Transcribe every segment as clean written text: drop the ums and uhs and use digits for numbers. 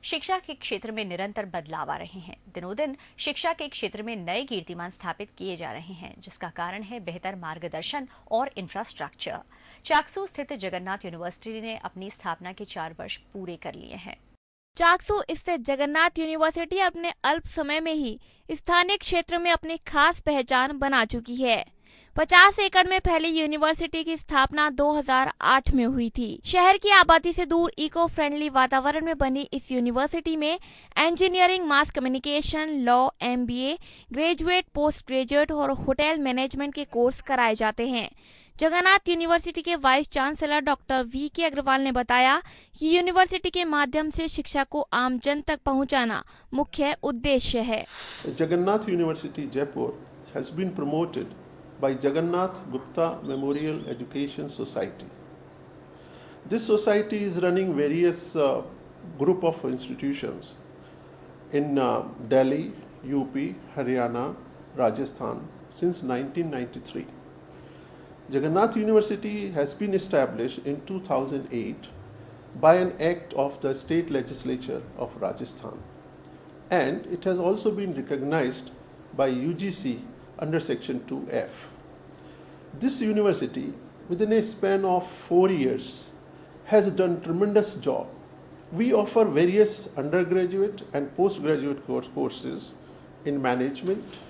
शिक्षा के क्षेत्र में निरंतर बदलाव आ रहे हैं। दिनों दिन शिक्षा के क्षेत्र में नए कीर्तिमान स्थापित किए जा रहे हैं, जिसका कारण है बेहतर मार्गदर्शन और इंफ्रास्ट्रक्चर। चाकसू स्थित जगन्नाथ यूनिवर्सिटी ने अपनी स्थापना के 4 वर्ष पूरे कर लिए हैं। चाकसू स्थित जगन्नाथ यूनिवर्सिटी अपने अल्प समय में ही स्थानीय क्षेत्र में अपनी खास पहचान बना चुकी है। 50 एकड़ में फैली यूनिवर्सिटी की स्थापना 2008 में हुई थी। शहर की आबादी से दूर इको फ्रेंडली वातावरण में बनी इस यूनिवर्सिटी में engineering, mass communication, law, MBA, graduate, post graduate और होटल मैनेजमेंट के कोर्स कराए जाते हैं। जगन्नाथ यूनिवर्सिटी के vice chancellor doctor VK Agrawal ने बताया कि यूनिवर्सिटी के माध्यम से शिक्षा को आम जन तक पहुंचाना मुख्य उद्देश्य है। Jagannath university Jaipur has been promoted by Jagannath Gupta Memorial Education Society. This society is running various group of institutions in Delhi, UP, Haryana, Rajasthan since 1993. Jagannath University has been established in 2008 by an act of the state legislature of Rajasthan, and it has also been recognized by UGC under section 2F. This university within a span of 4 years has done tremendous job. We offer various undergraduate and postgraduate courses in management,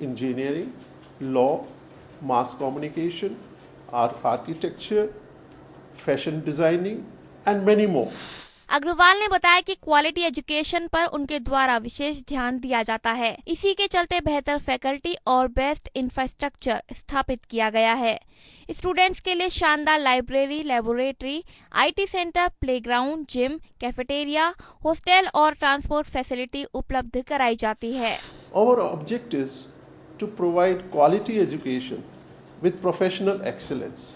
engineering, law, mass communication, architecture, fashion designing and many more. Agrawal ने बताया कि quality education पर उनके द्वारा विशेष ध्यान दिया जाता है। इसी के चलते बेहतर फैकल्टी और बेस्ट इंफ्रास्ट्रक्चर स्थापित किया गया है। स्टूडेंट्स के लिए शानदार library, laboratory, IT centre, playground, gym, cafeteria, hostel और ट्रांसपोर्ट फैसिलिटी उपलब्ध कराई जाती है। Our object is to provide quality education with professional excellence.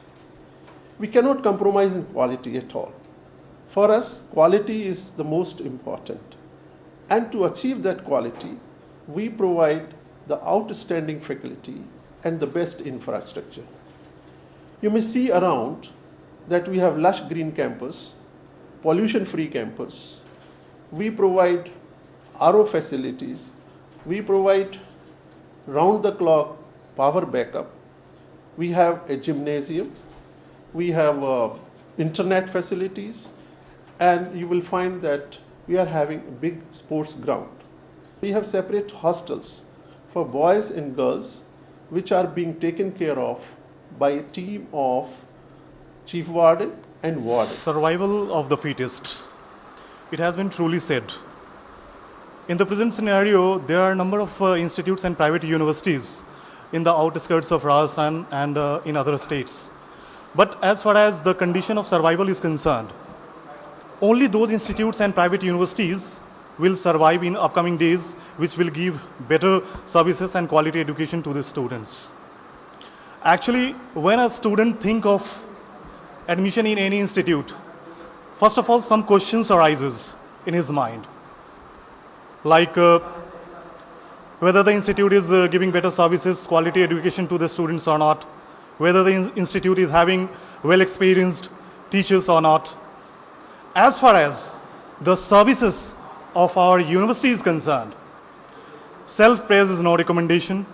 We cannot compromise in quality at all. For us, quality is the most important. And to achieve that quality, we provide the outstanding faculty and the best infrastructure. You may see around that we have lush green campus, pollution-free campus. We provide RO facilities. We provide round-the-clock power backup. We have a gymnasium. We have internet facilities. And you will find that we are having a big sports ground. We have separate hostels for boys and girls, which are being taken care of by a team of chief warden and warden. Survival of the fittest. It has been truly said. In the present scenario, there are a number of institutes and private universities in the outskirts of Rajasthan and in other states. But as far as the condition of survival is concerned, only those institutes and private universities will survive in upcoming days, which will give better services and quality education to the students. Actually, when a student think of admission in any institute, first of all, some questions arises in his mind, like whether the institute is giving better services, quality education to the students or not, whether the institute is having well-experienced teachers or not. As far as the services of our university is concerned, self-praise is no recommendation.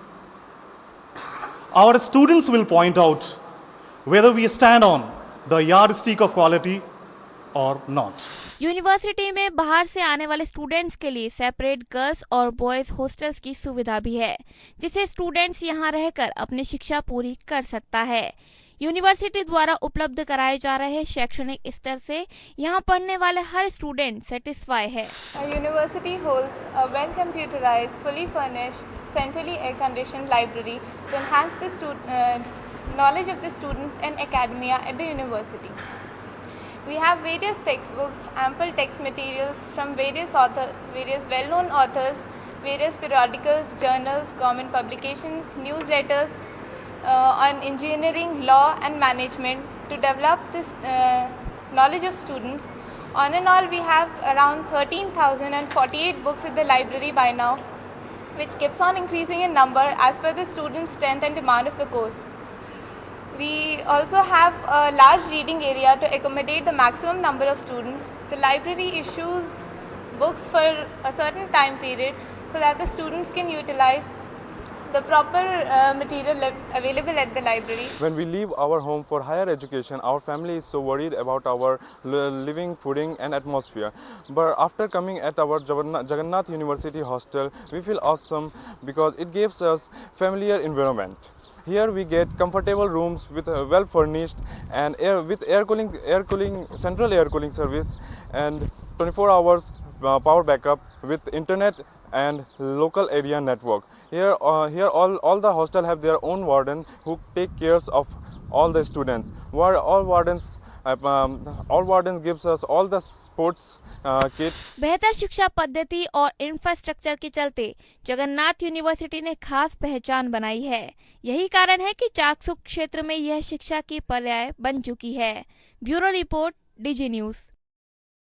Our students will point out whether we stand on the yardstick of quality or not. University में बाहर से आने वाले students के लिए separate girls और boys hostels की सुविधा भी है, जिसे स्टूडेंट्स यहां रहकर अपनी शिक्षा पूरी कर सकता है। यूनिवर्सिटी द्वारा उपलब्ध कराए जा रहे शैक्षणिक स्तर से यहां पढ़ने वाले हर स्टूडेंट सेटिस्फाई है। University holds a well computerised, fully furnished, centrally air conditioned library to enhance the knowledge of the students and academia at the university. We have various textbooks, ample text materials from various well-known authors, various periodicals, journals, government publications, newsletters on engineering, law and management to develop this knowledge of students. On and all, we have around 13,048 books at the library by now, which keeps on increasing in number as per the student strength and demand of the course. We also have a large reading area to accommodate the maximum number of students. The library issues books for a certain time period so that the students can utilize the proper material available at the library. When we leave our home for higher education, our family is so worried about our living, fooding and atmosphere. But after coming at our Jagannath University hostel, we feel awesome because it gives us familiar environment. Here we get comfortable rooms with well furnished and central air cooling service and 24 hours power backup with internet and local area network. Here all the hostel have their own warden who take cares of all the students. All wardens gives us all the sports kit. बेहतर शिक्षा पद्धति और infrastructure के चलते Jagannath university ने खास पहचान बनाई है। यही कारण है कि चाकसू क्षेत्र में यह शिक्षा की पर्याय बन चुकी है। Bureau report, DG news.